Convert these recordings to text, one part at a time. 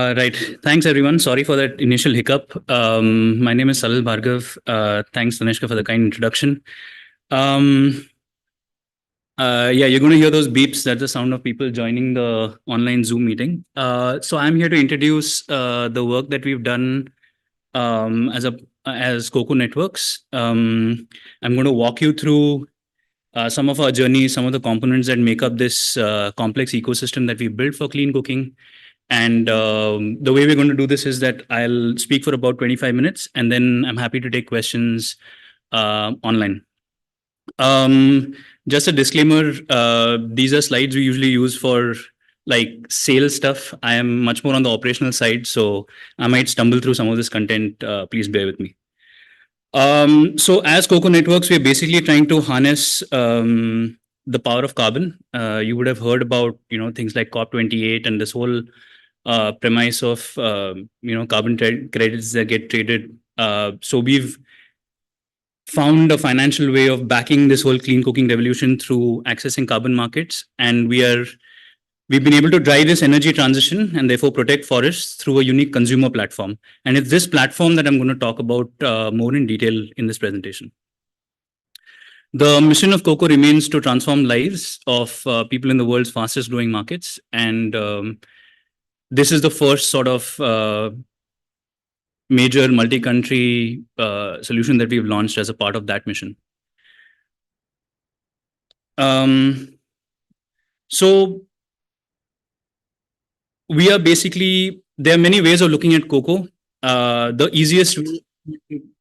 Right. Thanks, everyone. Sorry for that initial hiccup. My name is Salil Bhargav. Thanks, Tanishka, for the kind introduction. Um, yeah, you're going to hear those beeps. That's the sound of people joining the online Zoom meeting. So I'm here to introduce the work that we've done as KOKO Networks. I'm going to walk you through some of our journeys, some of the components that make up this complex ecosystem that we built for clean cooking. And the way we're going to do this is that I'll speak for about 25 minutes and then I'm happy to take questions online. Just a disclaimer, these are slides we usually use for like sales stuff. I am much more on the operational side, so I might stumble through some of this content. Please bear with me. So as KOKO Networks, we're basically trying to harness the power of carbon. You would have heard about things like COP28 and this whole premise of carbon credits that get traded. So we've found a financial way of backing this whole clean cooking revolution through accessing carbon markets, and we've been able to drive this energy transition and therefore protect forests through a unique consumer platform. And it's this platform that I'm going to talk about more in detail in this presentation. The mission of KOKO remains to transform lives of people in the world's fastest growing markets, and this is the first sort of major multi-country solution that we've launched as a part of that mission. So we are basically, there are many ways of looking at KOKO. The easiest way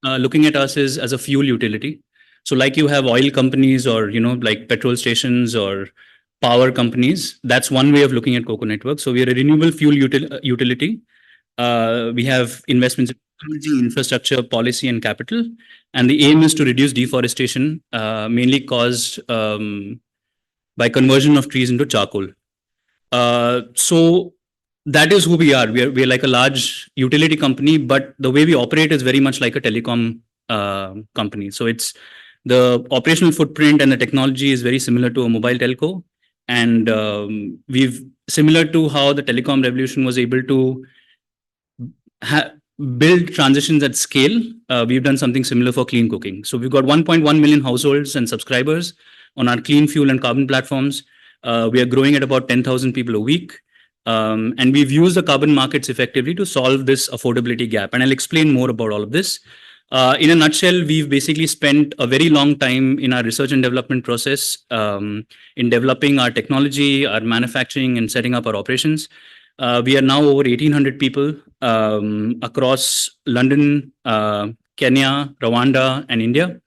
looking at us is as a fuel utility. So like you have oil companies or, like petrol stations or power companies, that's one way of looking at KOKO Network. So we are a renewable fuel utility. We have investments in technology, infrastructure, policy, and capital. And the aim is to reduce deforestation, mainly caused by conversion of trees into charcoal. So that is who we are. We're like a large utility company, but the way we operate is very much like a telecom company. So it's the operational footprint and the technology is very similar to a mobile telco. And we've similar to how the telecom revolution was able to build transitions at scale. We've done something similar for clean cooking. So we've got 1.1 million households and subscribers on our clean fuel and carbon platforms. We are growing at about 10,000 people a week. And we've used the carbon markets effectively to solve this affordability gap. And I'll explain more about all of this. In a nutshell, we've basically spent a very long time in our research and development process in developing our technology, our manufacturing, and setting up our operations. We are now over 1,800 people across London, Kenya, Rwanda, and India.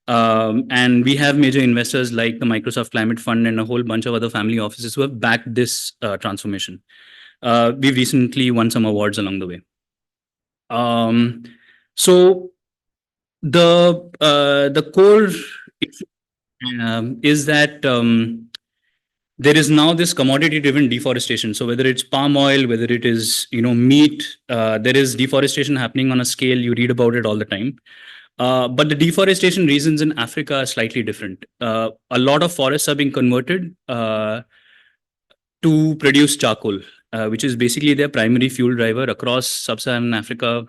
And we have major investors like the Microsoft Climate Fund and a whole bunch of other family offices who have backed this transformation. We've recently won some awards along the way. So the core is that there is now this commodity-driven deforestation. So whether it's palm oil, whether it is meat, there is deforestation happening on a scale you read about it all the time. But the deforestation reasons in Africa are slightly different. A lot of forests are being converted to produce charcoal, which is basically their primary fuel driver across sub-Saharan Africa,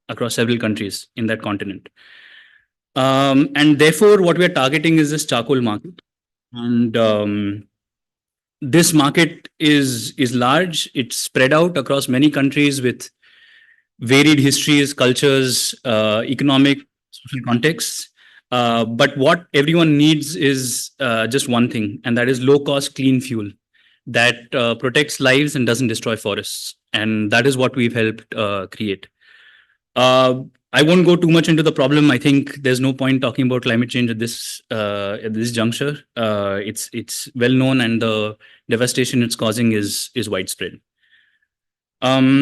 across several countries in that continent. And therefore, what we are targeting is this charcoal market. And this market is large. It's spread out across many countries with varied histories, cultures, economic, social contexts. But what everyone needs is just one thing, and that is low-cost, clean fuel that protects lives and doesn't destroy forests. And that is what we've helped create. I won't go too much into the problem. I think there's no point talking about climate change at this juncture. It's well known, and the devastation it's causing is widespread. To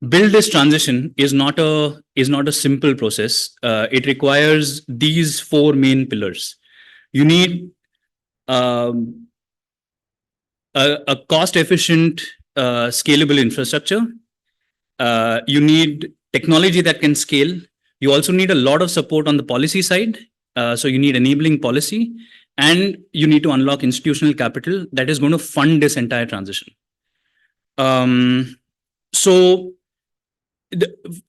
build this transition is not a simple process. It requires these four main pillars. You need a cost-efficient, scalable infrastructure. You need technology that can scale. You also need a lot of support on the policy side. So you need enabling policy. and you need to unlock institutional capital that is going to fund this entire transition. So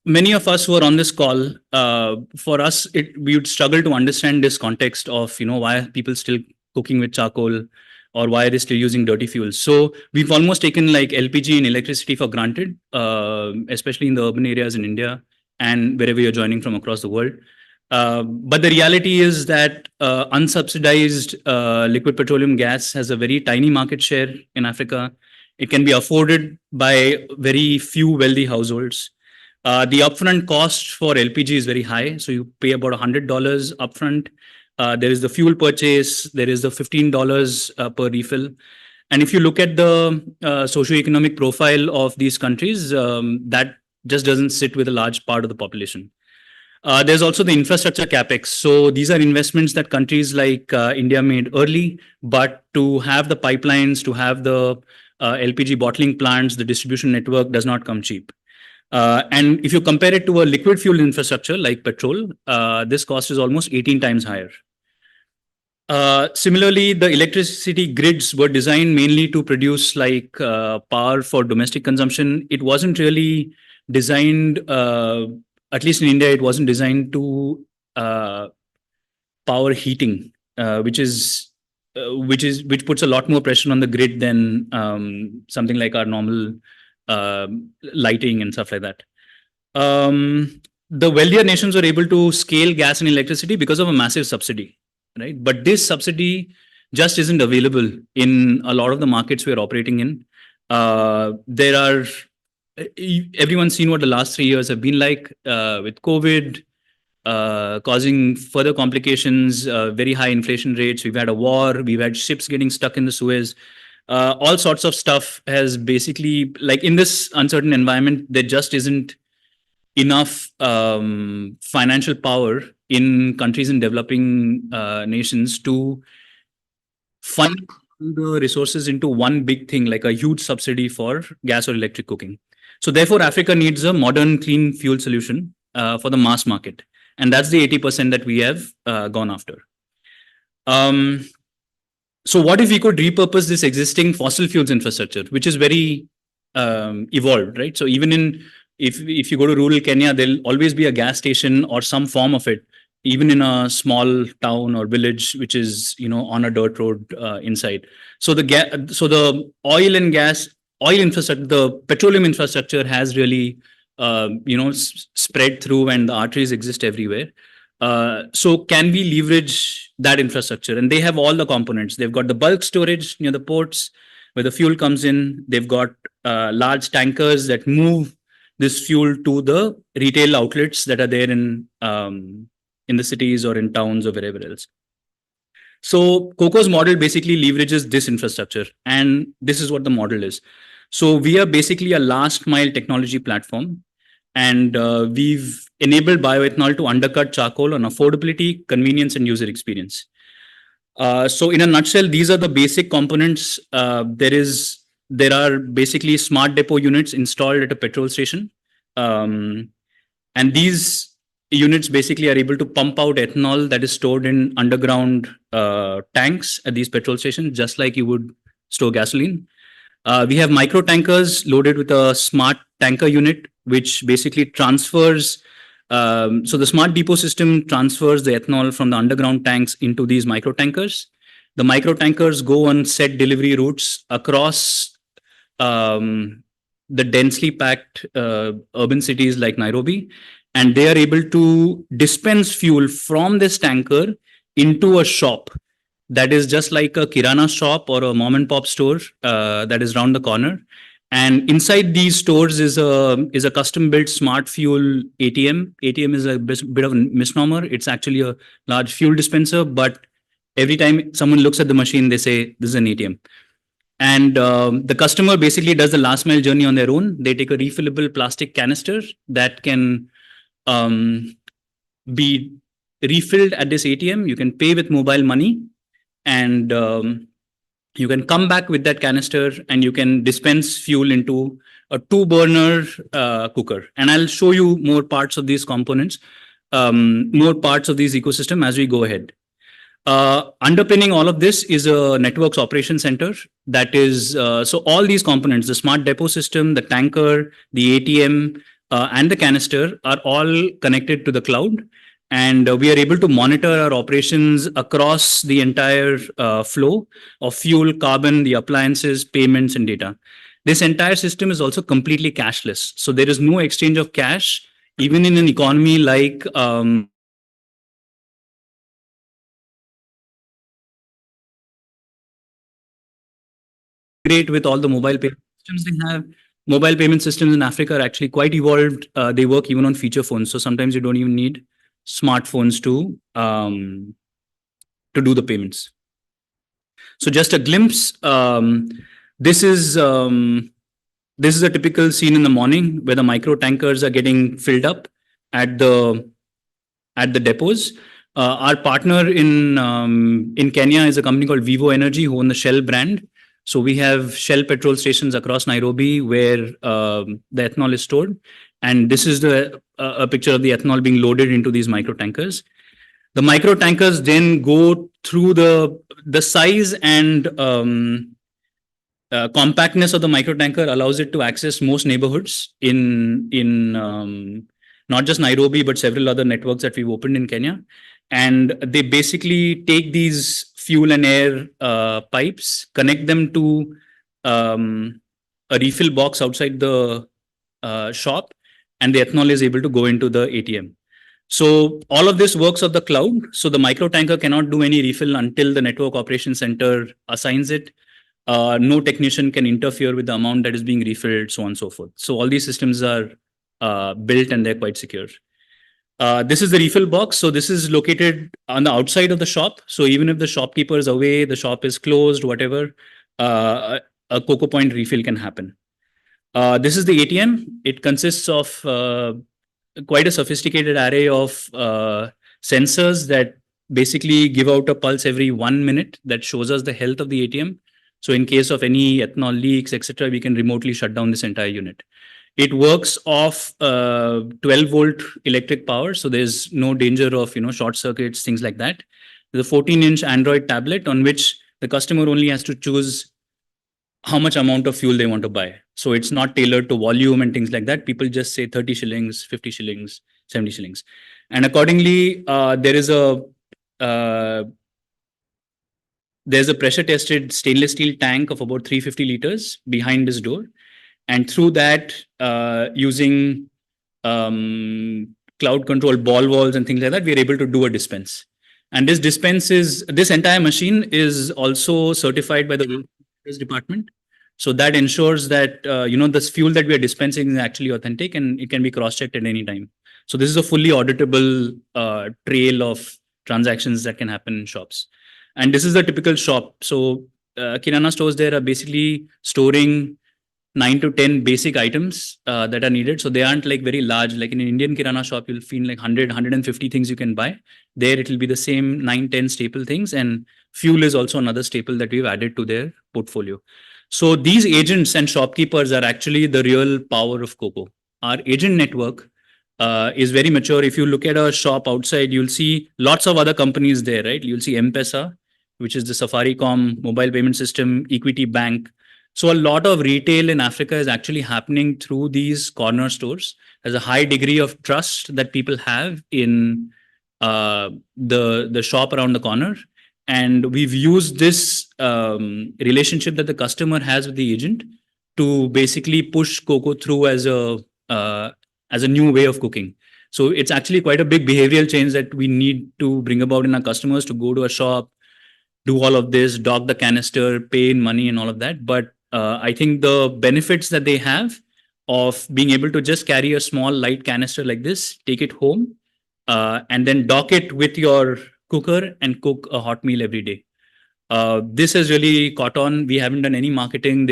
many of us who are on this call, for us, we would struggle to understand this context of, why are people still cooking with charcoal, or why are they still using dirty fuels? So we've almost taken like LPG and electricity for granted, especially in the urban areas in India and wherever you're joining from across the world. But the reality is that unsubsidized liquid petroleum gas has a very tiny market share in Africa. It can be afforded by very few wealthy households. The upfront cost for LPG is very high. So you pay about $100 upfront. There is the fuel purchase. There is the $15 per refill. And if you look at the socioeconomic profile of these countries, that just doesn't sit with a large part of the population. There's also the infrastructure capex. So these are investments that countries like India made early, but to have the pipelines, to have the LPG bottling plants, the distribution network does not come cheap. And if you compare it to a liquid fuel infrastructure like petrol, this cost is almost 18 times higher. Similarly, the electricity grids were designed mainly to produce like power for domestic consumption. It wasn't really designed, at least in India, it wasn't designed to power heating, which puts a lot more pressure on the grid than something like our normal lighting and stuff like that. The wealthier nations were able to scale gas and electricity because of a massive subsidy, right? But this subsidy just isn't available in a lot of the markets we're operating in. Everyone's seen what the last 3 years have been like with COVID, causing further complications, very high inflation rates. We've had a war. We've had ships getting stuck in the Suez. All sorts of stuff has basically, like in this uncertain environment, there just isn't enough financial power in countries in developing nations to fund the resources into one big thing, like a huge subsidy for gas or electric cooking. So therefore, Africa needs a modern, clean fuel solution for the mass market. And that's the 80% that we have gone after. So what if we could repurpose this existing fossil fuels infrastructure, which is very evolved, right? So even if you go to rural Kenya, there'll always be a gas station or some form of it, even in a small town or village, which is on a dirt road inside. So the oil infrastructure, the petroleum infrastructure has really spread through, and the arteries exist everywhere. So can we leverage that infrastructure? And they have all the components. They've got the bulk storage near the ports where the fuel comes in. They've got large tankers that move this fuel to the retail outlets that are there in the cities or in towns or wherever else. So KOKO's model basically leverages this infrastructure, and this is what the model is. So we are basically a last mile technology platform, and we've enabled bioethanol to undercut charcoal on affordability, convenience, and user experience. So in a nutshell, these are the basic components. There are basically smart depot units installed at a petrol station. And these units basically are able to pump out ethanol that is stored in underground tanks at these petrol stations, just like you would store gasoline. We have micro tankers loaded with a smart tanker unit, which basically transfers. So the smart depot system transfers the ethanol from the underground tanks into these micro tankers. The micro tankers go on set delivery routes across the densely packed urban cities like Nairobi, and they are able to dispense fuel from this tanker into a shop that is just like a kirana shop or a mom and pop store that is around the corner. And inside these stores is a custom built smart fuel ATM. ATM is a bit of a misnomer. It's actually a large fuel dispenser, but every time someone looks at the machine, they say this is an ATM. And the customer basically does the last mile journey on their own. They take a refillable plastic canister that can be refilled at this ATM. You can pay with mobile money, and you can come back with that canister and you can dispense fuel into a 2-burner cooker. And I'll show you more parts of these components, more parts of these ecosystem as we go ahead. Underpinning all of this is a networks operation center that is so all these components, the smart depot system, the tanker, the ATM, and the canister are all connected to the cloud. And we are able to monitor our operations across the entire flow of fuel, carbon, the appliances, payments, and data. This entire system is also completely cashless. So there is no exchange of cash, even in an economy like great with all the mobile payment systems they have. Mobile payment systems in Africa are actually quite evolved. They work even on feature phones. So sometimes you don't even need smartphones to do the payments. So just a glimpse. This is this is a typical scene in the morning where the micro tankers are getting filled up at the depots. Our partner in Kenya is a company called Vivo Energy, who own the Shell brand. So we have Shell petrol stations across Nairobi where the ethanol is stored, and this is a picture of the ethanol being loaded into these micro tankers. The micro tankers then go through the size and compactness of the micro tanker allows it to access most neighborhoods in not just Nairobi but several other networks that we've opened in Kenya, and they basically take these fuel and air pipes, connect them to a refill box outside the shop, and the ethanol is able to go into the ATM. So all of this works on the cloud. So the micro tanker cannot do any refill until the network operation center assigns it. No technician can interfere with the amount that is being refilled, so on and so forth. So all these systems are built and they're quite secure. This is the refill box. So this is located on the outside of the shop. So even if the shopkeeper is away, the shop is closed, whatever, a KOKO point refill can happen. This is the ATM. It consists of quite a sophisticated array of sensors that basically give out a pulse every 1 minute that shows us the health of the ATM. So in case of any ethanol leaks, etc., we can remotely shut down this entire unit. It works off 12-volt electric power, so there's no danger of short circuits, things like that. There's a 14-inch Android tablet on which the customer only has to choose how much amount of fuel they want to buy. So it's not tailored to volume and things like that. People just say 30 shillings, 50 shillings, 70 shillings. And accordingly, there's a pressure tested stainless steel tank of about 350 liters behind this door. And through that, using cloud control ball walls and things like that, we're able to do a dispense. And this entire machine is also certified by the department. So that ensures that this fuel that we are dispensing is actually authentic and it can be cross-checked at any time. So this is a fully auditable trail of transactions that can happen in shops. And this is the typical shop. So Kirana stores there are basically storing 9 to 10 basic items that are needed. So they aren't like very large. Like in an Indian Kirana shop, you'll find like 100, 150 things you can buy. There it will be the same 9, 10 staple things. And fuel is also another staple that we've added to their portfolio. So these agents and shopkeepers are actually the real power of KOKO. Our agent network is very mature. If you look at a shop outside, you'll see lots of other companies there, right? You'll see M-Pesa, which is the Safaricom mobile payment system, Equity Bank. So a lot of retail in Africa is actually happening through these corner stores. There's a high degree of trust that people have in the shop around the corner. And we've used this relationship that the customer has with the agent to basically push KOKO through as a new way of cooking. So it's actually quite a big behavioral change that we need to bring about in our customers to go to a shop, do all of this, dock the canister, pay in money and all of that. But I think the benefits that they have of being able to just carry a small light canister like this, take it home, and then dock it with your cooker and cook a hot meal every day. This has really caught on. We haven't done any marketing.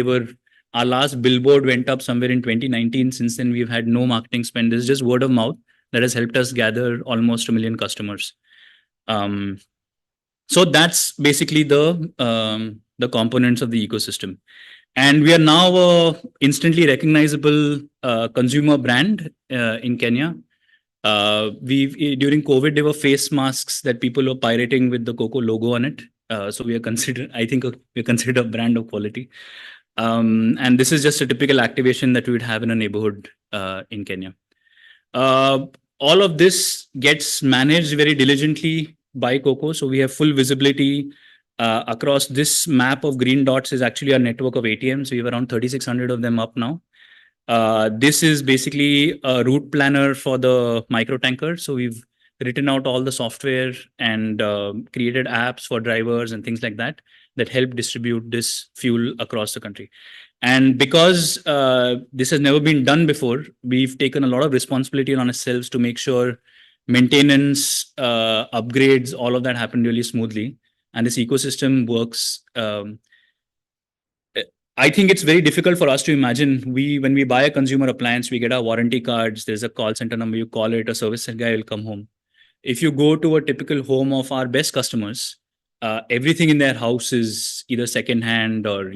Our last billboard went up somewhere in 2019. Since then, we've had no marketing spend. This is just word of mouth that has helped us gather almost 1 million customers. So that's basically the components of the ecosystem. And we are now a instantly recognizable consumer brand in Kenya. We during COVID there were face masks that people were pirating with the KOKO logo on it. So we are considered, I think, we're considered a brand of quality. And this is just a typical activation that we would have in a neighborhood in Kenya. Uh, all of this gets managed very diligently by KOKO. So we have full visibility across this map of green dots is actually our network of ATMs. We have around 3,600 of them up now. This is basically a route planner for the micro tanker. So we've written out all the software and created apps for drivers and things like that that help distribute this fuel across the country. And because this has never been done before, we've taken a lot of responsibility on ourselves to make sure maintenance, upgrades, all of that happen really smoothly. And this ecosystem works. I think it's very difficult for us to imagine. When we buy a consumer appliance, we get our warranty cards. There's a call center number. You call it, a service guy will come home. If you go to a typical home of our best customers, everything in their house is either second hand or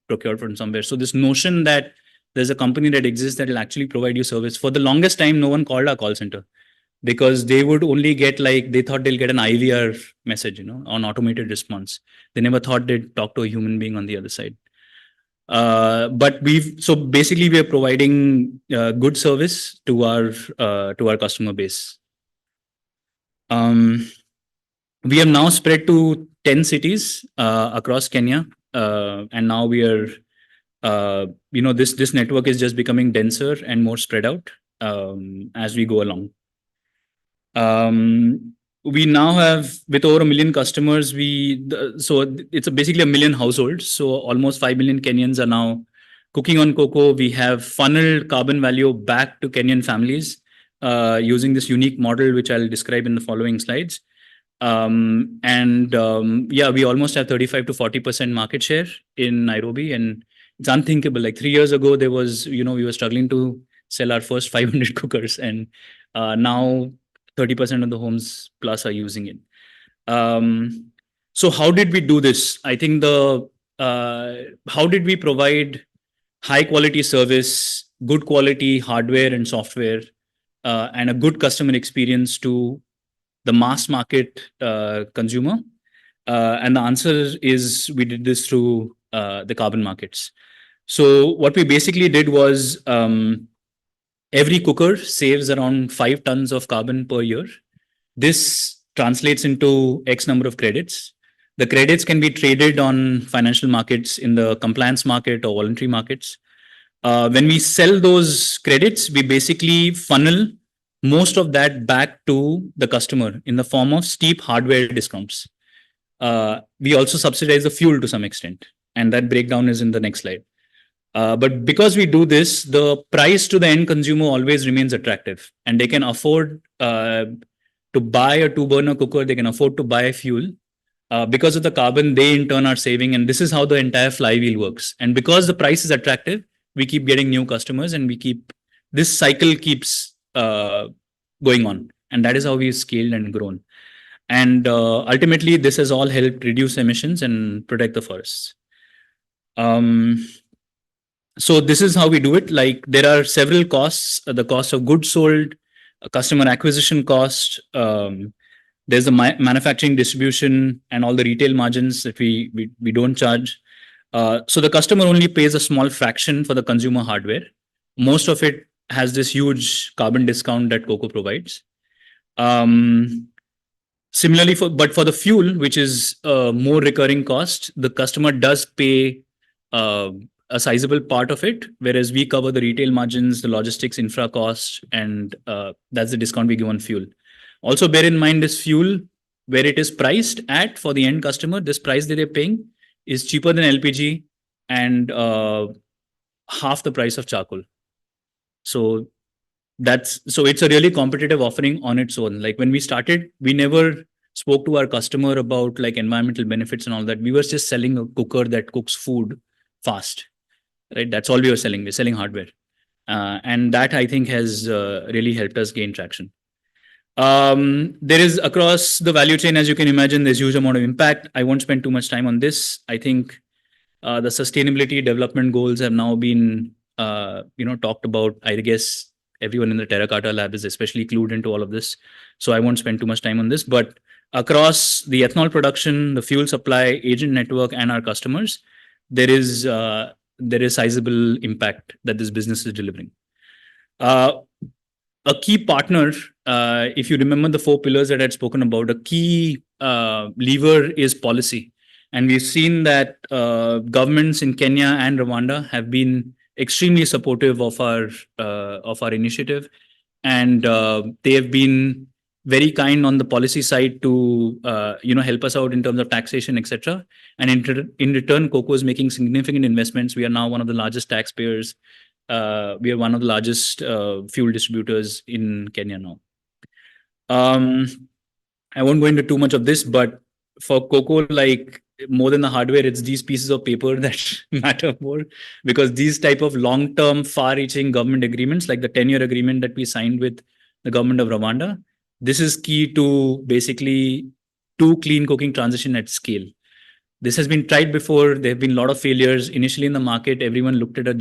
procured from somewhere. So this notion that there's a company that exists that will actually provide you service, for the longest time, no one called our call center because they would only get, like, they thought they'll get an IVR message, on automated response. They never thought they'd talk to a human being on the other side. But so basically we are providing good service to our customer base. We have now spread to 10 cities across Kenya, and now we are, this network is just becoming denser and more spread out as we go along. We now have, with over 1 million customers, so it's basically 1 million households. So almost 5 million Kenyans are now cooking on KOKO. We have funneled carbon value back to Kenyan families using this unique model, which I'll describe in the following slides. We almost have 35 to 40% market share in Nairobi, and it's unthinkable. Like 3 years ago, there was, we were struggling to sell our first 500 cookers, and now 30% of the homes plus are using it. So how did we do this? I think how did we provide high quality service, good quality hardware and software, and a good customer experience to the mass market consumer? And the answer is we did this through the carbon markets. So what we basically did was every cooker saves around 5 tons of carbon per year. This translates into X number of credits. The credits can be traded on financial markets, in the compliance market or voluntary markets. When we sell those credits, we basically funnel most of that back to the customer in the form of steep hardware discounts. We also subsidize the fuel to some extent, and that breakdown is in the next slide. But because we do this, the price to the end consumer always remains attractive, and they can afford to buy a 2-burner cooker. They can afford to buy fuel. Because of the carbon, they in turn are saving, and this is how the entire flywheel works. And because the price is attractive, we keep getting new customers, and this cycle keeps going on, and that is how we've scaled and grown. And ultimately, this has all helped reduce emissions and protect the forests. So this is how we do it. Like, there are several costs: the cost of goods sold, customer acquisition cost. There's the manufacturing, distribution, and all the retail margins that we don't charge. So the customer only pays a small fraction for the consumer hardware. Most of it has this huge carbon discount that KOKO provides. Similarly, for the fuel, which is a more recurring cost, the customer does pay a sizable part of it, whereas we cover the retail margins, the logistics, infra costs, and that's the discount we give on fuel. Also, bear in mind, this fuel, where it is priced at for the end customer, this price that they're paying is cheaper than LPG and half the price of charcoal. So it's a really competitive offering on its own. Like, when we started, we never spoke to our customer about like environmental benefits and all that. We were just selling a cooker that cooks food fast, right? That's all we were selling. We're selling hardware. And that, I think, has really helped us gain traction. There is, across the value chain, as you can imagine, there's huge amount of impact. I won't spend too much time on this. I think the sustainability development goals have now been talked about, I guess, everyone in the Terra Carta lab is especially clued into all of this. So I won't spend too much time on this. But across the ethanol production, the fuel supply, agent network, and our customers, there is sizable impact that this business is delivering. A key partner, if you remember the four pillars that I had spoken about, a key lever is policy. And we've seen that governments in Kenya and Rwanda have been extremely supportive of our initiative, and they have been very kind on the policy side to help us out in terms of taxation, etc. And in return, KOKO is making significant investments. We are now one of the largest taxpayers. We are one of the largest fuel distributors in Kenya now. I won't go into too much of this, but for KOKO, like more than the hardware, it's these pieces of paper that matter more, because these type of long-term, far-reaching government agreements, like the 10-year agreement that we signed with the government of Rwanda, this is key to basically to clean cooking transition at scale. This has been tried before. There have been a lot of failures. Initially in the market, everyone looked at it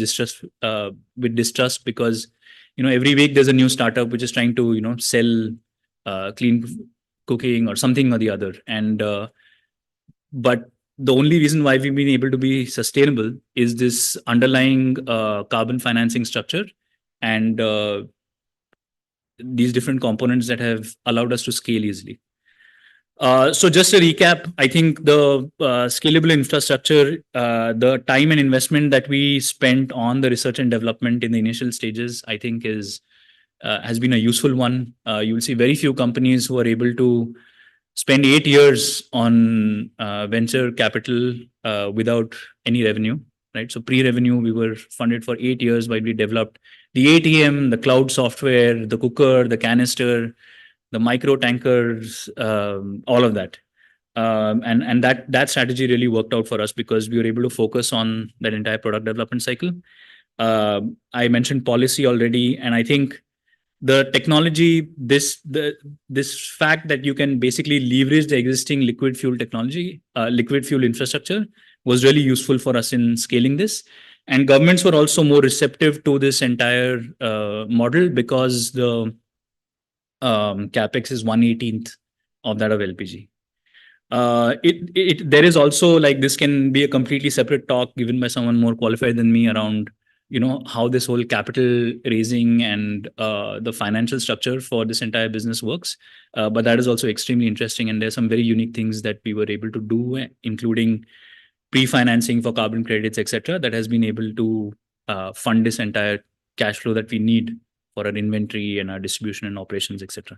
with distrust, because every week there's a new startup which is trying to sell clean cooking or something or the other. And but the only reason why we've been able to be sustainable is this underlying carbon financing structure and these different components that have allowed us to scale easily. So just a recap, I think the scalable infrastructure, the time and investment that we spent on the research and development in the initial stages, I think has been a useful one. You will see very few companies who are able to spend 8 years on venture capital without any revenue, right? So pre-revenue, we were funded for 8 years while we developed the ATM, the cloud software, the cooker, the canister, the micro tankers, all of that. And that strategy really worked out for us because we were able to focus on that entire product development cycle. I mentioned policy already, and I think the technology, this fact that you can basically leverage the existing liquid fuel technology, liquid fuel infrastructure, was really useful for us in scaling this. And governments were also more receptive to this entire model because the capex is 1/18th of that of LPG. There is also, like, this can be a completely separate talk given by someone more qualified than me around how this whole capital raising and the financial structure for this entire business works. But that is also extremely interesting, and there's some very unique things that we were able to do, including pre-financing for carbon credits, etc., that has been able to fund this entire cash flow that we need for our inventory and our distribution and operations, etc.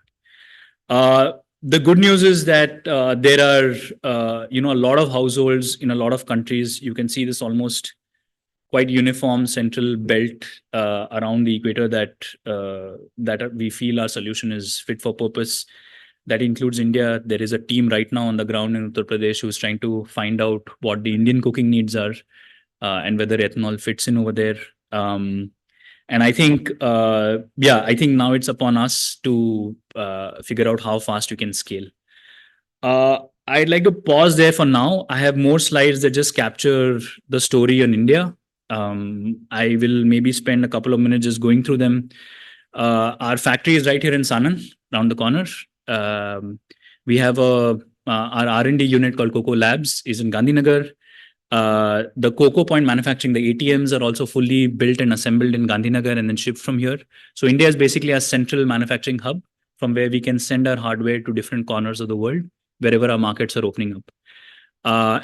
The good news is that there are a lot of households in a lot of countries. You can see this almost quite uniform central belt around the equator that we feel our solution is fit for purpose. That includes India. There is a team right now on the ground in Uttar Pradesh who's trying to find out what the Indian cooking needs are and whether ethanol fits in over there. And I think, I think now it's upon us to figure out how fast we can scale. I'd like to pause there for now. I have more slides that just capture the story on India. I will maybe spend a couple of minutes just going through them. Our factory is right here in Sanand, around the corner. We have our R&D unit called KOKO Labs is in Gandhinagar. The KOKO point manufacturing, the ATMs are also fully built and assembled in Gandhinagar and then shipped from here. So India is basically a central manufacturing hub from where we can send our hardware to different corners of the world, wherever our markets are opening up.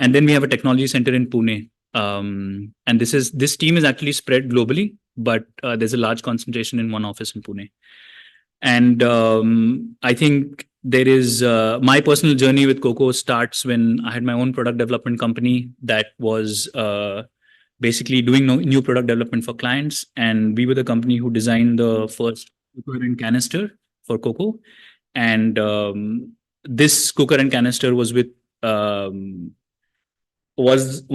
And then we have a technology center in Pune. And this team is actually spread globally, but there's a large concentration in one office in Pune. And I think there is my personal journey with KOKO starts when I had my own product development company that was basically doing new product development for clients. And we were the company who designed the first cooker and canister for KOKO. And this cooker and canister was one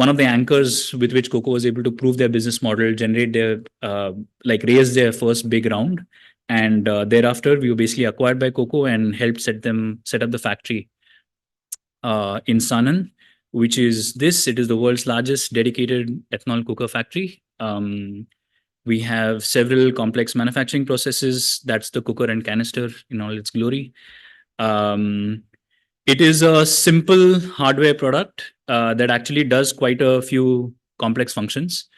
of the anchors with which KOKO was able to prove their business model, generate their raise their first big round. And thereafter, we were basically acquired by KOKO and helped set up the factory in Sanand, which is this. It is the world's largest dedicated ethanol cooker factory. We have several complex manufacturing processes. That's the cooker and canister in all its glory. Um, it is a simple hardware product that actually does quite a few complex functions.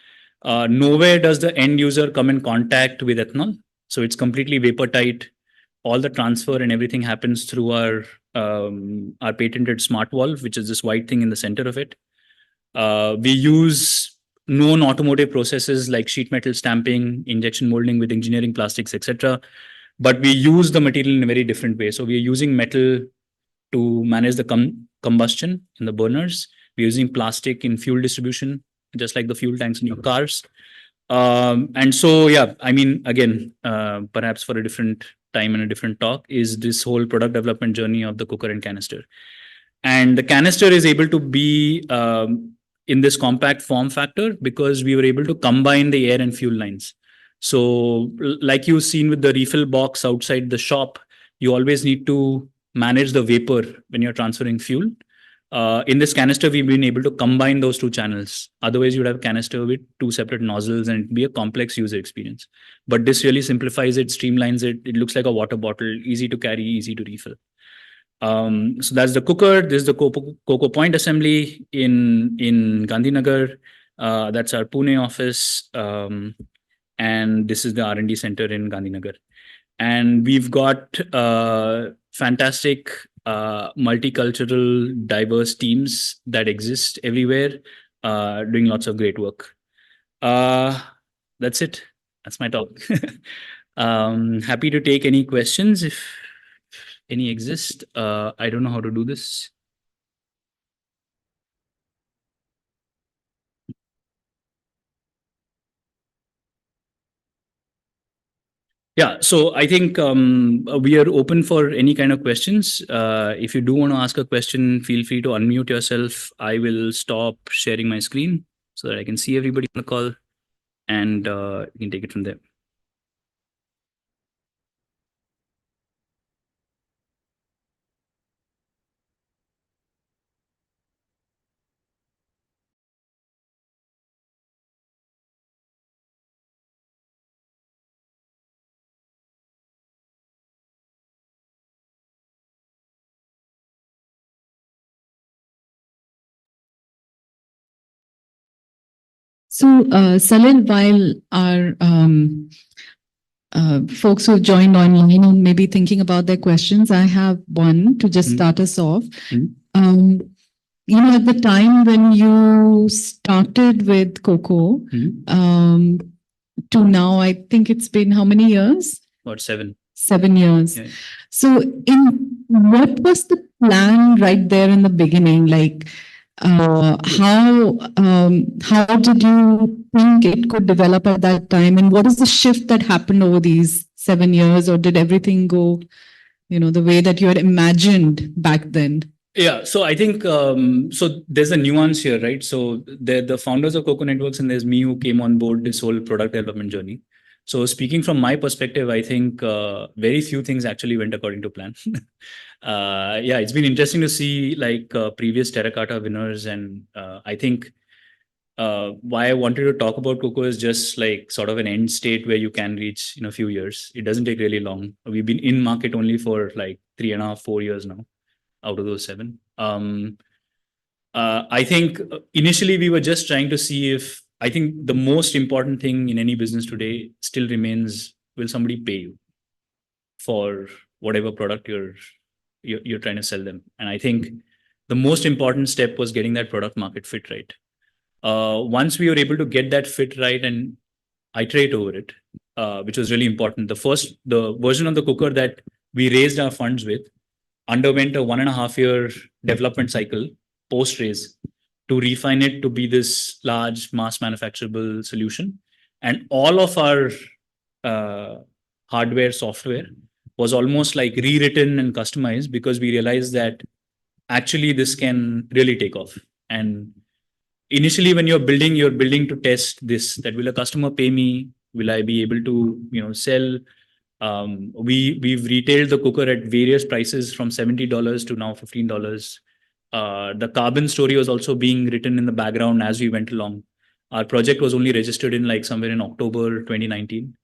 Nowhere does the end user come in contact with ethanol. So it's completely vapor tight. All the transfer and everything happens through our patented smart valve, which is this white thing in the center of it. We use known automotive processes like sheet metal stamping, injection molding with engineering plastics, etc. But we use the material in a very different way. So we are using metal to manage the combustion in the burners. We're using plastic in fuel distribution, just like the fuel tanks in your cars. And so, yeah, I mean, again, perhaps for a different time and a different talk, is this whole product development journey of the cooker and canister. And the canister is able to be in this compact form factor because we were able to combine the air and fuel lines. So, like you've seen with the refill box outside the shop, you always need to manage the vapor when you're transferring fuel. In this canister, we've been able to combine those two channels. Otherwise, you'd have a canister with two separate nozzles and it'd be a complex user experience. But this really simplifies it, streamlines it. It looks like a water bottle, easy to carry, easy to refill. So that's the cooker. This is the KOKO point assembly in Gandhinagar. That's our Pune office. And this is the R&D center in Gandhinagar. And we've got fantastic multicultural, diverse teams that exist everywhere, doing lots of great work. That's it. That's my talk. Happy to take any questions if any exist. I don't know how to do this. Yeah, so I think we are open for any kind of questions. If you do want to ask a question, feel free to unmute yourself. I will stop sharing my screen so that I can see everybody on the call, and you can take it from there. So, Salil, while our folks who joined online and maybe thinking about their questions, I have one to just start us off. At the time when you started with KOKO, to now, I think it's been how many years? About 7. 7 years. Yeah. So, what was the plan right there in the beginning? Like, how did you think it could develop at that time, and what is the shift that happened over these 7 years, or did everything go, the way that you had imagined back then? Yeah, so I think so. There's a nuance here, right? So the founders of KOKO Networks, and there's me who came on board this whole product development journey. So speaking from my perspective, I think very few things actually went according to plan. Yeah, it's been interesting to see like previous Terra Carta winners, and I think why I wanted to talk about KOKO is just like sort of an end state where you can reach in a few years. It doesn't take really long. We've been in market only for like 3.5, 4 years now out of those 7. I think initially we were just trying to see if, I think the most important thing in any business today still remains, will somebody pay you for whatever product you're trying to sell them? And I think the most important step was getting that product market fit right. Once we were able to get that fit right and iterate over it, which was really important. The version of the cooker that we raised our funds with underwent a 1.5 year development cycle post raise to refine it to be this large mass manufacturable solution. And all of our hardware, software was almost like rewritten and customized because we realized that actually this can really take off. And initially when you're building to test this, that will a customer pay me? Will I be able to, sell? We've retailed the cooker at various prices from $70 to now $15. The carbon story was also being written in the background as we went along. Our project was only registered in like somewhere in October 2019.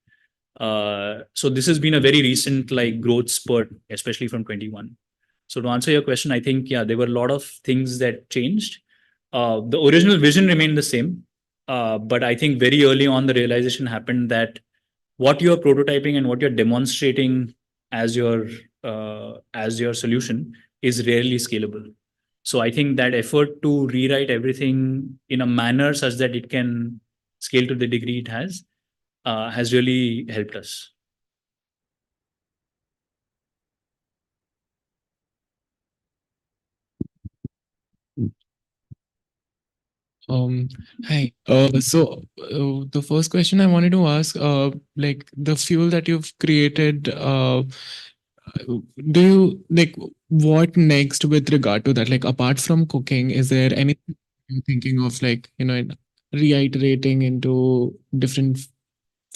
So this has been a very recent like growth spurt, especially from 21. So to answer your question, I think yeah, there were a lot of things that changed. The original vision remained the same, but I think very early on the realization happened that what you're prototyping and what you're demonstrating as your solution is rarely scalable. So I think that effort to rewrite everything in a manner such that it can scale to the degree it has really helped us. Um, Hi. The first question I wanted to ask, like the fuel that you've created, do you like what next with regard to that? Like apart from cooking, is there anything you're thinking of, like, reiterating into different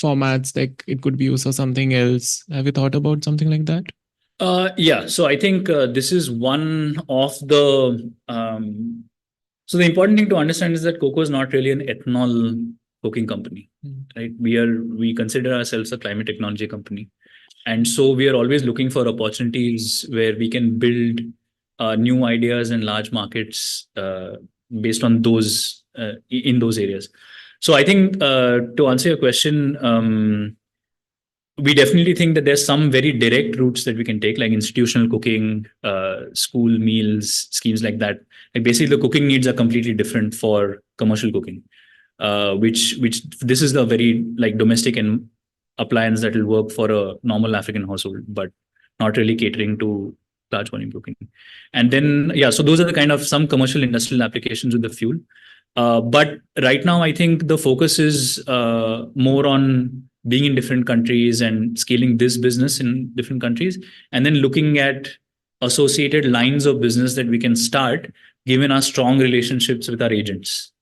formats? Like it could be used for something else. Have you thought about something like that? Yeah, so I think this is one of the. So the important thing to understand is that KOKO is not really an ethanol cooking company, right? We consider ourselves a climate technology company, and so we are always looking for opportunities where we can build new ideas and large markets based on those in those areas. So I think to answer your question. We definitely think that there's some very direct routes that we can take, like institutional cooking, school meals, schemes like that. Like basically, the cooking needs are completely different for commercial cooking. Which this is the very like domestic and appliance that will work for a normal African household, but not really catering to large volume cooking. And then yeah, so those are the kind of some commercial industrial applications with the fuel. But right now, I think the focus is more on being in different countries and scaling this business in different countries, and then looking at associated lines of business that we can start given our strong relationships with our agents,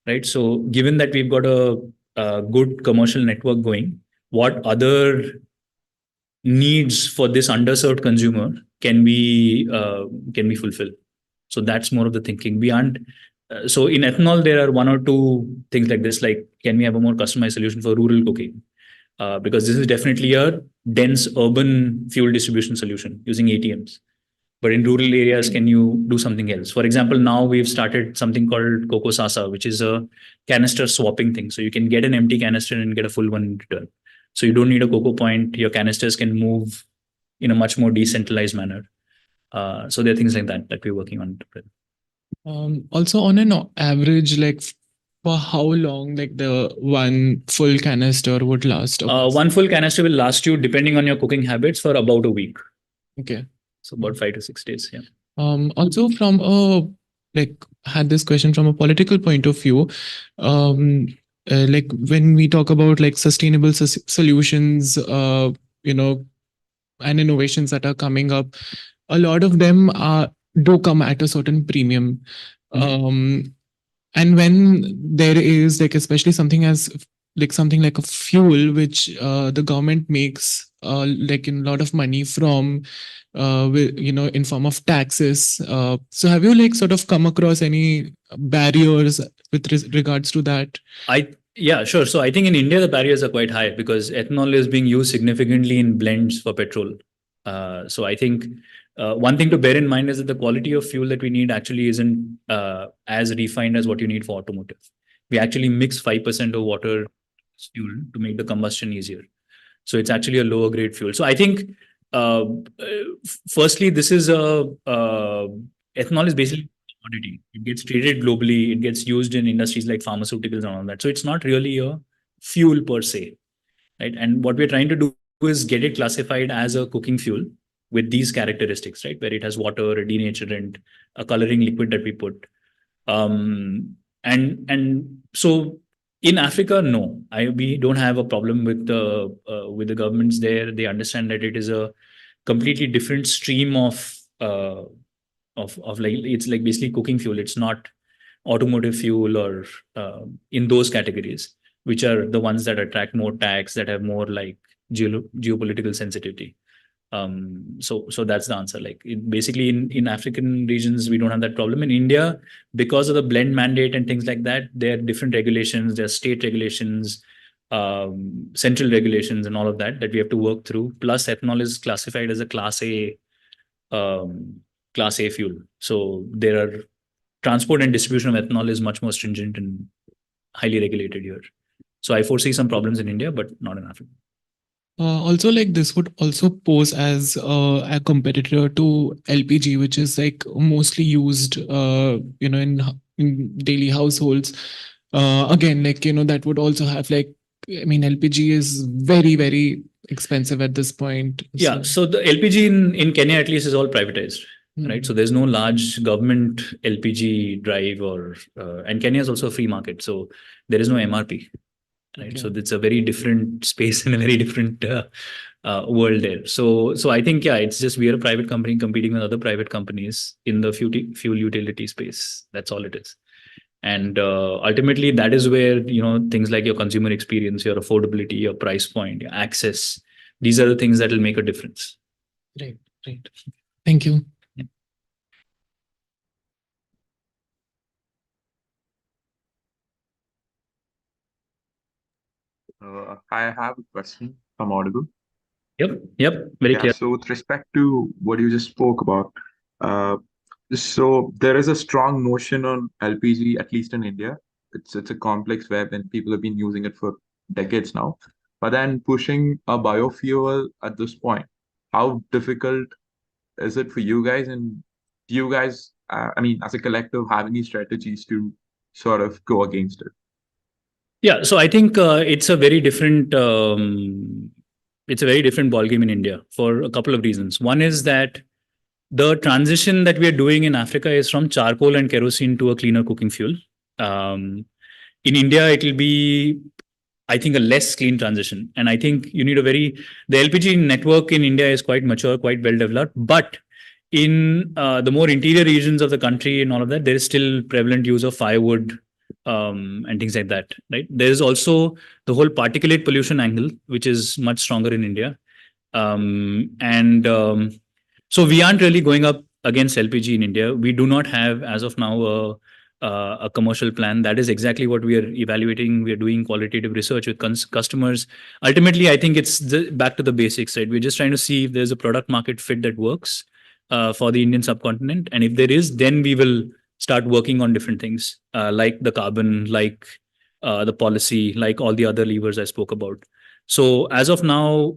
right? So, given that we've got a good commercial network going, what other needs for this underserved consumer can we fulfill? So that's more of the thinking. We aren't. So in ethanol, there are one or two things like this, like can we have a more customized solution for rural cooking? Because this is definitely a dense urban fuel distribution solution using ATMs. But in rural areas, can you do something else? For example, now we've started something called KOKO Sasa, which is a canister swapping thing. So you can get an empty canister and get a full one in return. So you don't need a COCO point. Your canisters can move in a much more decentralized manner. So there are things like that that we're working on. Also, on an average, like for how long, like the one full canister would last? One full canister will last you, depending on your cooking habits, for about a week. Okay. So about 5 to 6 days. Yeah. Also, from a like had this question from a political point of view. Like when we talk about like sustainable solutions, and innovations that are coming up, a lot of them do come at a certain premium. And when there is like especially something as like something like a fuel which the government makes like in a lot of money from in form of taxes, so have you like sort of come across any barriers with regards to that? Yeah, sure. So I think in India the barriers are quite high because ethanol is being used significantly in blends for petrol. So I think one thing to bear in mind is that the quality of fuel that we need actually isn't as refined as what you need for automotive. We actually mix 5% of water fuel to make the combustion easier. So it's actually a lower grade fuel. So I think, firstly, this is ethanol is basically a commodity. It gets traded globally. It gets used in industries like pharmaceuticals and all that. So it's not really a fuel per se, right? And what we're trying to do is get it classified as a cooking fuel with these characteristics, right? Where it has water, a denaturant, a coloring liquid that we put. And so in Africa, no, we don't have a problem with the governments there. They understand that it is a completely different stream of like it's like basically cooking fuel. It's not automotive fuel or in those categories, which are the ones that attract more tax, that have more like geopolitical sensitivity. So that's the answer. Like basically in African regions, we don't have that problem. In India, because of the blend mandate and things like that, there are different regulations, there are state regulations, central regulations and all of that we have to work through. Plus ethanol is classified as a class A fuel. So there are transport and distribution of ethanol is much more stringent and highly regulated here. So I foresee some problems in India, but not in Africa. Also, like this would also pose as a competitor to LPG, which is like mostly used, in daily households. Again, like that would also have like, I mean, LPG is very, very expensive at this point. Yeah. So the LPG in Kenya at least is all privatized, right? Mhm. So there's no large government LPG drive and Kenya is also a free market, so there is no MRP. Right. Okay. So it's a very different space and a very different world there. So I think, yeah, it's just we are a private company competing with other private companies in the fuel utility space. That's all it is. And ultimately, that is where, things like your consumer experience, your affordability, your price point, your access, these are the things that will make a difference. Right. Thank you. I have a question from Audible. Yep. Very clear. So with respect to what you just spoke about, uh, so there is a strong notion on LPG, at least in India. It's a complex web and people have been using it for decades now. But then pushing a biofuel at this point, how difficult is it for you guys? And do you guys, I mean, as a collective, have any strategies to sort of go against it? Yeah, so I think it's a very different ballgame in India for a couple of reasons. One is that the transition that we are doing in Africa is from charcoal and kerosene to a cleaner cooking fuel. In India, it will be, I think, a less clean transition. And I think you need the LPG network in India is quite mature, quite well developed. But in the more interior regions of the country and all of that, there is still prevalent use of firewood and things like that, right? There is also the whole particulate pollution angle, which is much stronger in India. So we aren't really going up against LPG in India. We do not have, as of now, a commercial plan. That is exactly what we are evaluating. We are doing qualitative research with customers. Ultimately, I think it's back to the basics, right? We're just trying to see if there's a product market fit that works for the Indian subcontinent. And if there is, then we will start working on different things like the carbon, like the policy, like all the other levers I spoke about. So as of now,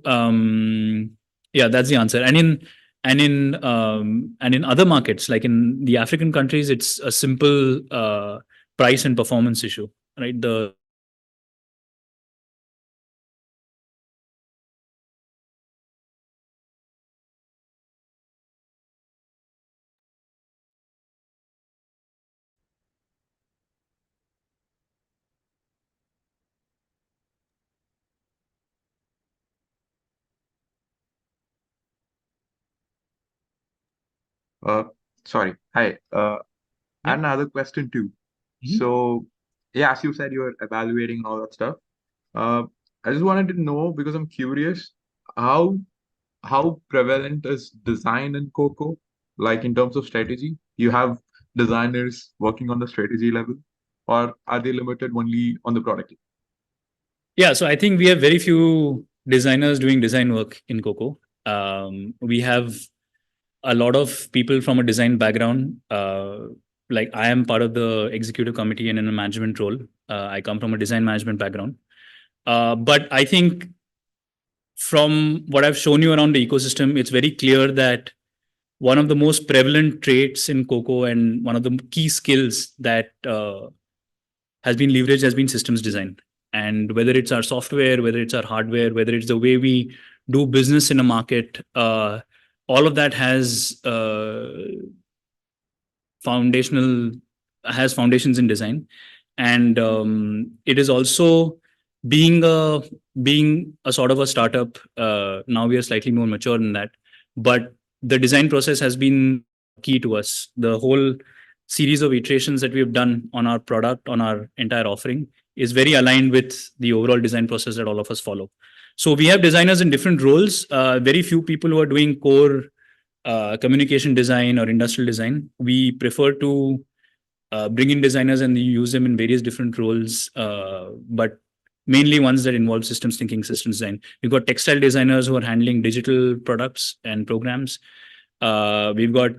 yeah, that's the answer. And in other markets, like in the African countries, it's a simple price and performance issue, right? Sorry. Hi. I Yeah. had another question too. Mhm. So, yeah, as you said, you're evaluating and all that stuff. Uh, I just wanted to know because I'm curious how how prevalent is design in KOKO, like in terms of strategy? You have designers working on the strategy level, or are they limited only on the product? Yeah, so I think we have very few designers doing design work in KOKO. We have a lot of people from a design background. Like I am part of the executive committee and in a management role. I come from a design management background. But I think from what I've shown you around the ecosystem, it's very clear that one of the most prevalent traits in KOKO and one of the key skills that has been leveraged has been systems design. And whether it's our software, whether it's our hardware, whether it's the way we do business in a market, all of that foundational has foundations in design, and it is also being a sort of a startup. Now we are slightly more mature than that, but the design process has been key to us. The whole series of iterations that we have done on our product, on our entire offering, is very aligned with the overall design process that all of us follow. So we have designers in different roles. Very few people who are doing core communication design or industrial design. We prefer to bring in designers and use them in various different roles, but mainly ones that involve systems thinking, systems design. We've got textile designers who are handling digital products and programs. We've got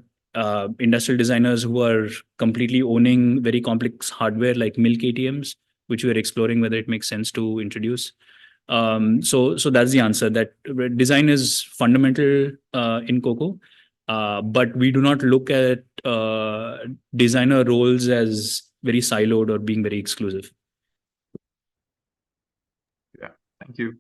industrial designers who are completely owning very complex hardware like milk ATMs, which we are exploring whether it makes sense to introduce. So that's the answer. That design is fundamental in KOKO, but we do not look at designer roles as very siloed or being very exclusive. Yeah, thank you.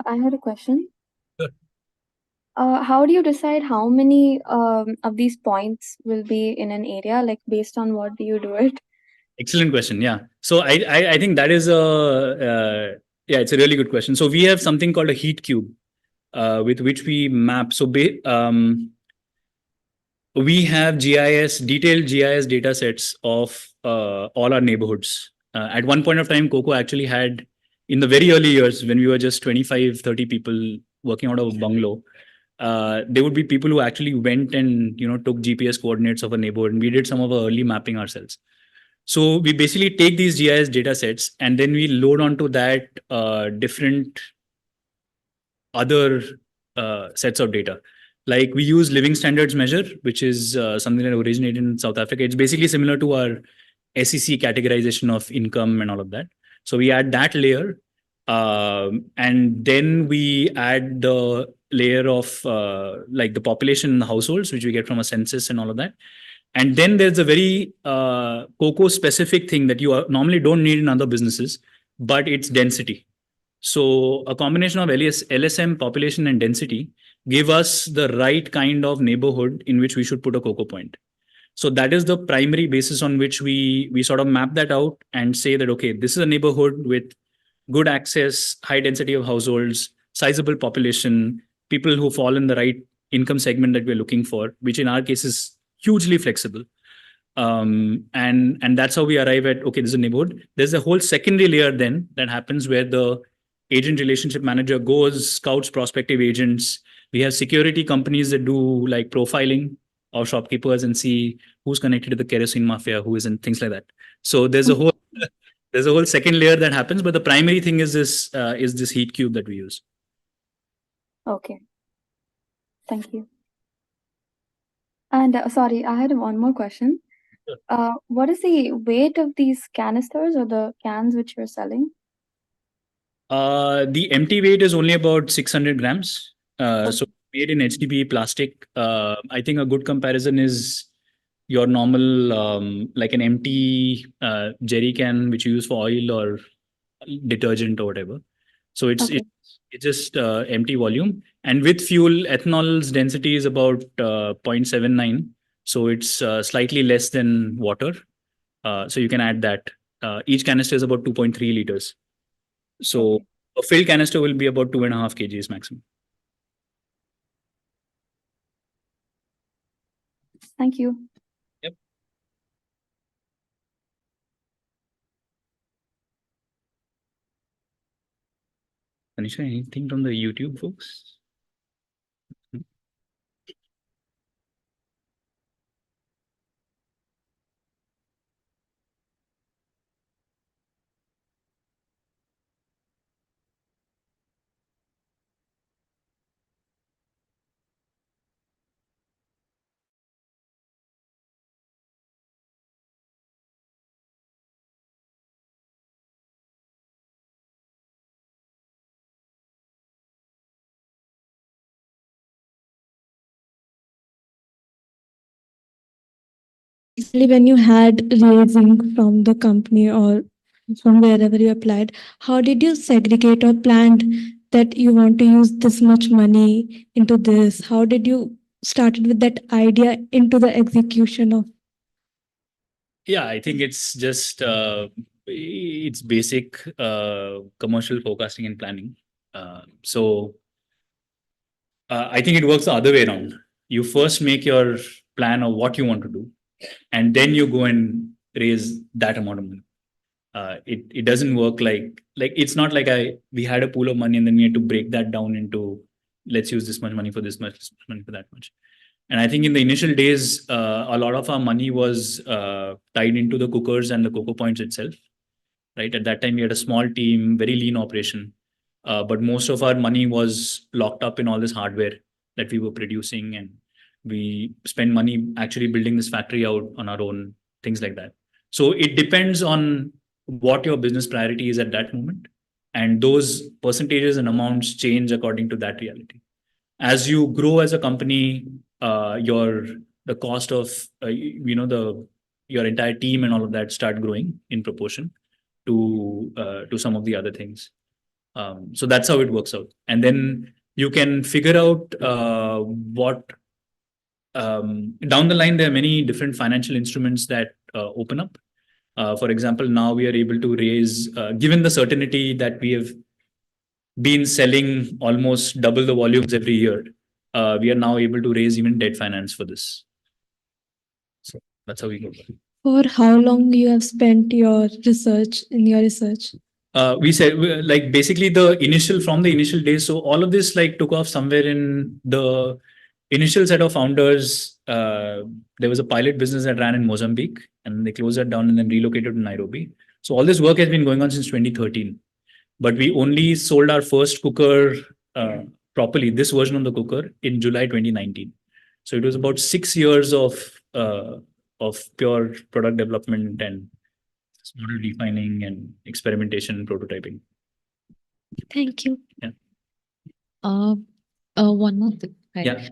I had a question. Sure. How do you decide how many of these points will be in an area? Like based on what do you do it? Excellent question. Yeah. So I think that is yeah, it's a really good question. So we have something called a heat cube, with which we map. So we have detailed GIS data sets of all our neighborhoods. At one point of time, KOKO actually had, in the very early years when we were just 25, 30 people working out of a bungalow, there would be people who actually went and took GPS coordinates of a neighborhood, and we did some of our early mapping ourselves. So we basically take these GIS data sets and then we load onto that different other sets of data. Like we use living standards measure, which is something that originated in South Africa. It's basically similar to our SEC categorization of income and all of that. So we add that layer, and then we add the layer of like the population in the households, which we get from a census and all of that. And then there's a very KOKO specific thing that you normally don't need in other businesses, but it's density. So a combination of LSM, population, and density give us the right kind of neighborhood in which we should put a KOKO point. So that is the primary basis on which we sort of map that out and say that, okay, this is a neighborhood with good access, high density of households, sizable population, people who fall in the right income segment that we're looking for, which in our case is hugely flexible. And that's how we arrive at, okay, this is a neighborhood. There's a whole secondary layer then that happens where the agent relationship manager goes, scouts prospective agents. We have security companies that do like profiling of shopkeepers and see who's connected to the kerosene mafia, who isn't, things like that. So there's a whole second layer that happens, but the primary thing is this heat cube that we use. Okay. Thank you. And sorry, I had one more question. Sure. What is the weight of these canisters or the cans which you're selling? The empty weight is only about 600 grams. Okay. So made in HDPE plastic. I think a good comparison is your normal, like an empty jerry can, which you use for oil or detergent or whatever. So it's Okay. it's just empty volume. And with fuel, ethanol's density is about 0.79. So it's slightly less than water. So you can add that. Each canister is about 2.3 liters. So Okay. a filled canister will be about 2.5 kgs maximum. Thank you. Yep. Tanisha, anything from the YouTube folks? Basically, when you had raising from the company or from wherever you applied, how did you segregate or planned that you want to use this much money into this? How did you started with that idea into the execution of? Yeah, I think it's just it's basic commercial forecasting and planning. So I think it works the other way around. You first make your plan of what you want to do, and then you go and raise that amount of money. It doesn't work like it's not like we had a pool of money and then we had to break that down into, let's use this much money for this much money for that much. And I think in the initial days, a lot of our money was tied into the cookers and the KOKO points itself. Right at that time, we had a small team, very lean operation, but most of our money was locked up in all this hardware that we were producing, and we spent money actually building this factory out on our own, things like that. So it depends on what your business priority is at that moment, and those percentages and amounts change according to that reality. As you grow as a company, the cost of your entire team and all of that start growing in proportion to some of the other things. So that's how it works out. And then you can figure out what down the line, there are many different financial instruments that open up. For example, now we are able to raise, given the certainty that we have been selling almost double the volumes every year, we are now able to raise even debt finance for this. So that's how we go. For how long you have spent your research in your research? We said like basically from the initial days. So all of this like took off somewhere in the initial set of founders. There was a pilot business that ran in Mozambique, and they closed that down and then relocated to Nairobi. So all this work has been going on since 2013, but we only sold our first cooker properly, this version of the cooker, in July 2019. So it was about 6 years of pure product development and model defining and experimentation and prototyping. Thank you. Yeah. One more thing. Right? Yeah.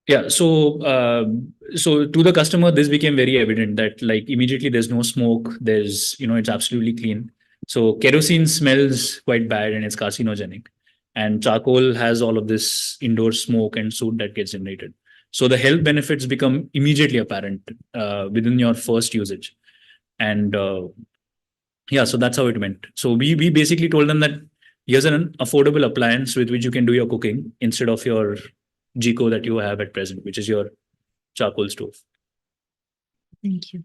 Yeah. So to the customer, this became very evident that like immediately there's no smoke. There's, it's absolutely clean. So kerosene smells quite bad and it's carcinogenic. And charcoal has all of this indoor smoke and soot that gets generated. So the health benefits become immediately apparent within your first usage. And yeah, so that's how it went. So we basically told them that here's an affordable appliance with which you can do your cooking instead of your GECO that you have at present, which is your charcoal stove. Thank you.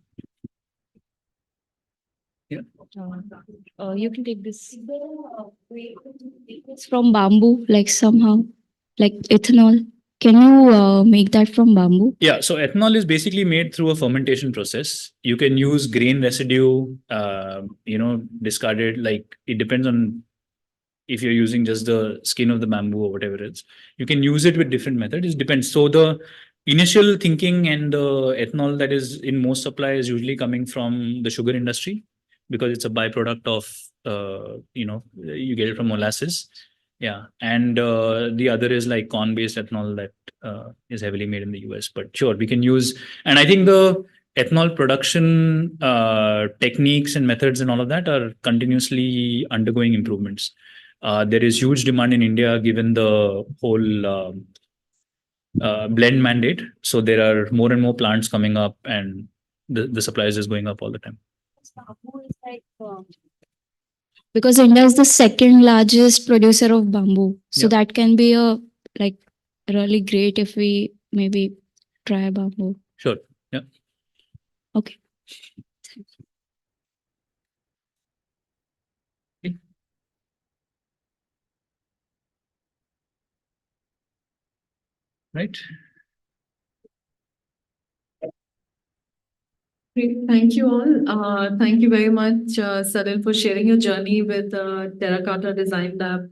Yeah. You can take this. It's from bamboo, like somehow, like ethanol. Can you make that from bamboo? Yeah, so ethanol is basically made through a fermentation process. You can use grain residue, discarded, like it depends on if you're using just the skin of the bamboo or whatever it is. You can use it with different methods. It depends. So the initial thinking and the ethanol that is in most supply is usually coming from the sugar industry because it's a byproduct of, you get it from molasses. Yeah. And the other is like corn-based ethanol that is heavily made in the US. But sure, we can use, and I think the ethanol production techniques and methods and all of that are continuously undergoing improvements. There is huge demand in India given the whole blend mandate. So there are more and more plants coming up and the supply is just going up all the time. Bamboo is like, because India is the second largest producer of bamboo. So Yeah. that can be like really great if we maybe try bamboo. Sure. Yeah. Okay. right? Great. Thank you all. Thank you very much, Salil, for sharing your journey with Terra Carta Design Lab.